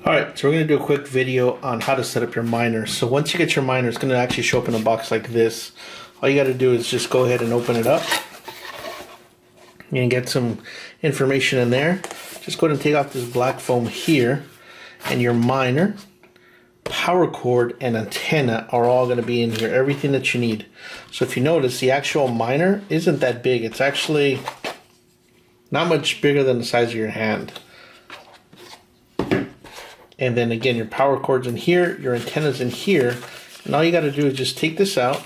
Alright, so we're going to do a quick video on how to set up your miner. So once you get your miner, it's going to actually show up in a box like this. All you got to do is just go ahead and open it up. You can get some information in there. Just go ahead and take off this black foam here, and your miner, power cord, and antenna are all going to be in here. Everything that you need. So if you notice, the actual miner isn't that big. It's actually not much bigger than the size of your hand. And then again, your power cord's in here, your antenna's in here, and all you got to do is just take this out.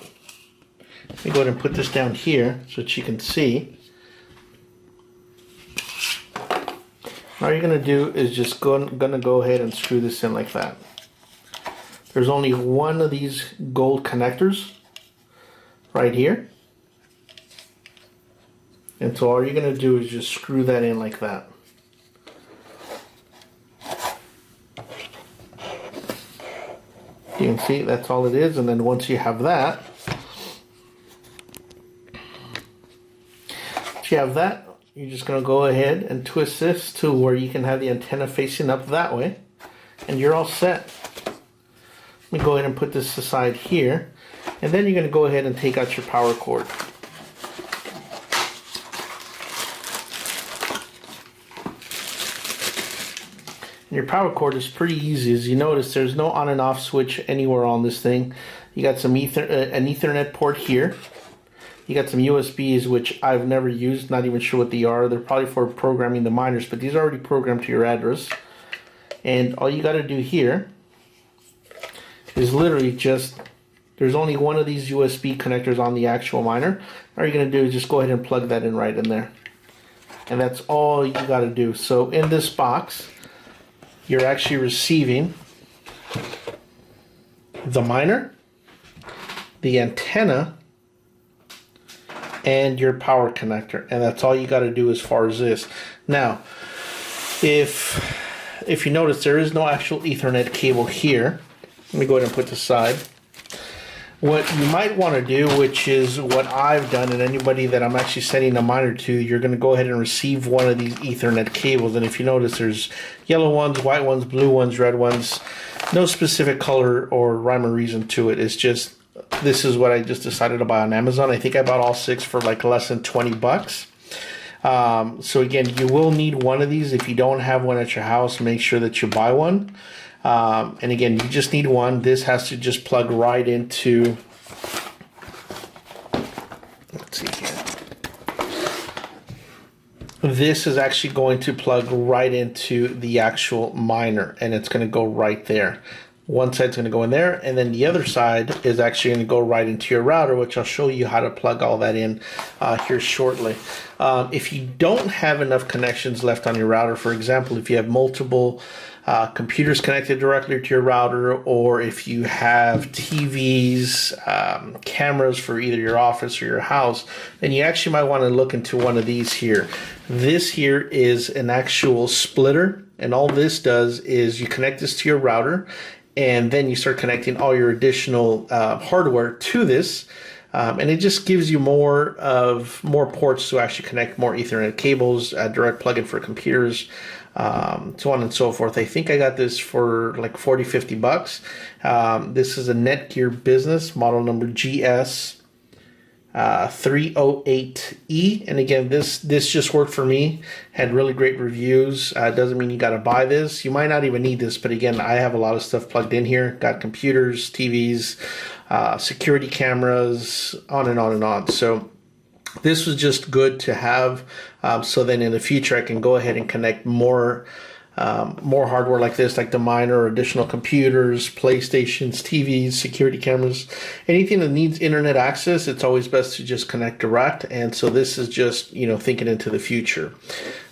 Let me go ahead and put this down here so that you can see. All you're going to do is just go ahead and screw this in like that. There's only one of these gold connectors right here. And so all you're going to do is just screw that in like that. You can see that's all it is, and then once you have that, you're just going to go ahead and twist this to where you can have the antenna facing up that way, and you're all set. Let me go ahead and put this aside here, and then you're going to go ahead and take out your power cord. Your power cord is pretty easy. As you notice, there's no on and off switch anywhere on this thing. You got some an Ethernet port here. You got some USBs, which I've never used, not even sure what they are. They're probably for programming the miners, but these are already programmed to your address. And all you got to do here is literally just, there's only one of these USB connectors on the actual miner. All you're going to do is just go ahead and plug that in right in there. And that's all you got to do. So in this box, you're actually receiving the miner, the antenna, and your power connector, and that's all you got to do as far as this. Now, if you notice, there is no actual Ethernet cable here. Let me go ahead and put this aside. What you might want to do, which is what I've done, and anybody that I'm actually sending a miner to, you're going to go ahead and receive one of these Ethernet cables. And if you notice, there's yellow ones, white ones, blue ones, red ones. No specific color or rhyme or reason to it. It's just, this is what I just decided to buy on Amazon. I think I bought all 6 for like less than 20 bucks. So again, you will need one of these. If you don't have one at your house, make sure that you buy one. And again, you just need one. This has to just plug right into, let's see here. This is actually going to plug right into the actual miner, and it's going to go right there. One side's going to go in there, and then the other side is actually going to go right into your router, which I'll show you how to plug all that in here shortly. If you don't have enough connections left on your router, for example, if you have multiple computers connected directly to your router, or if you have TVs, cameras for either your office or your house, then you actually might want to look into one of these here. This here is an actual splitter, and all this does is you connect this to your router, and then you start connecting all your additional hardware to this, and it just gives you more ports to actually connect more Ethernet cables, direct plug-in for computers, so on and so forth. I think I got this for like 40-50 bucks. This is a Netgear Business model number GS 308E, and again, this just worked for me. Had really great reviews. Doesn't mean you got to buy this. You might not even need this, but again, I have a lot of stuff plugged in here. Got computers, TVs, security cameras, on and on and on. So this was just good to have, so then in the future I can go ahead and connect more hardware like this, like the miner, or additional computers, PlayStations, TVs, security cameras, anything that needs internet access. It's always best to just connect direct, and so this is just, you know, thinking into the future.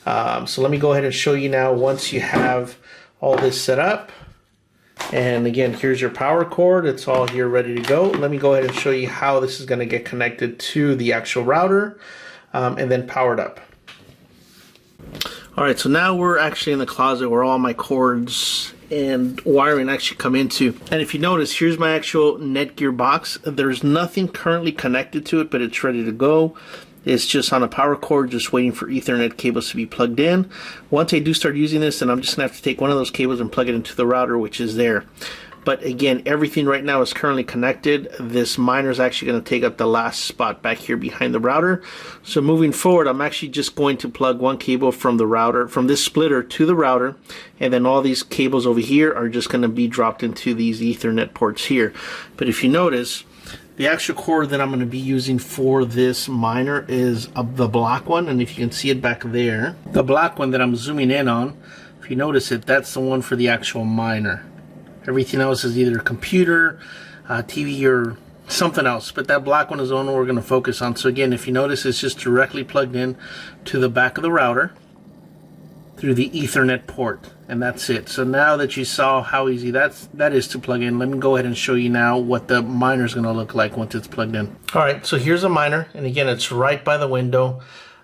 So let me go ahead and show you now once you have all this set up. And again, here's your power cord. It's all here ready to go. Let me go ahead and show you how this is going to get connected to the actual router, and then powered up. Alright, so now we're actually in the closet where all my cords and wiring actually come into. And if you notice, here's my actual Netgear box. There's nothing currently connected to it, but it's ready to go. It's just on a power cord, just waiting for Ethernet cables to be plugged in. Once I do start using this, then I'm just gonna have to take one of those cables and plug it into the router, which is there. But again, everything right now is currently connected. This miner is actually going to take up the last spot back here behind the router. So moving forward, I'm actually just going to plug one cable from the router, from this splitter to the router, and then all these cables over here are just going to be dropped into these Ethernet ports here. But if you notice, the actual cord that I'm going to be using for this miner is the black one, and if you can see it back there, the black one that I'm zooming in on, if you notice it, that's the one for the actual miner. Everything else is either computer, TV, or something else. But that black one is the one we're going to focus on. So again, if you notice, it's just directly plugged in to the back of the router through the Ethernet port. And that's it. So now that you saw how easy that is to plug in, let me go ahead and show you now what the miner is going to look like once it's plugged in. All right, so here's a miner. And again, it's right by the window.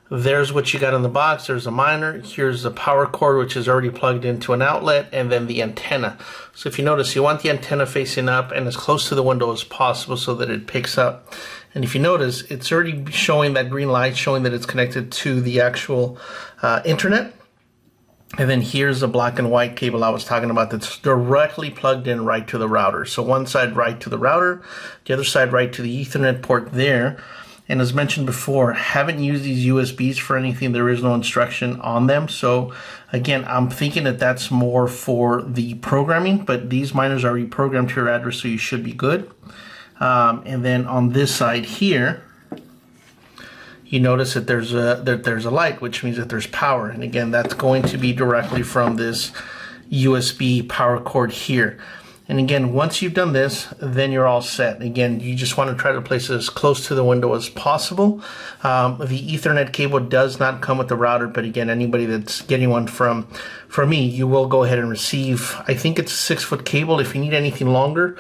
There's what you got in the box. There's a miner. Here's the power cord, which is already plugged into an outlet, and then the antenna. So if you notice, you want the antenna facing up and as close to the window as possible so that it picks up. And if you notice, it's already showing that green light, showing that it's connected to the actual internet. And then here's the black and white cable I was talking about that's directly plugged in right to the router. So one side right to the router, the other side right to the Ethernet port there. And as mentioned before, haven't used these USBs for anything. There is no instruction on them. So again, I'm thinking that that's more for the programming, but these miners are already programmed to your address, so you should be good. And then on this side here, you notice that there's a light, which means that there's power. And again, that's going to be directly from this USB power cord here. And again, once you've done this, then you're all set. Again, you just want to try to place it as close to the window as possible. The Ethernet cable does not come with the router, but again, anybody that's getting one from me, you will go ahead and receive, I think it's a 6-foot cable. If you need anything longer,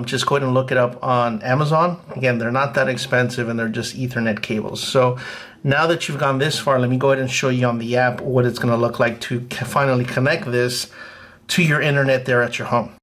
just go ahead and look it up on Amazon. Again, they're not that expensive, and they're just Ethernet cables. So now that you've gone this far, let me go ahead and show you on the app what it's going to look like to finally connect this to your internet there at your home.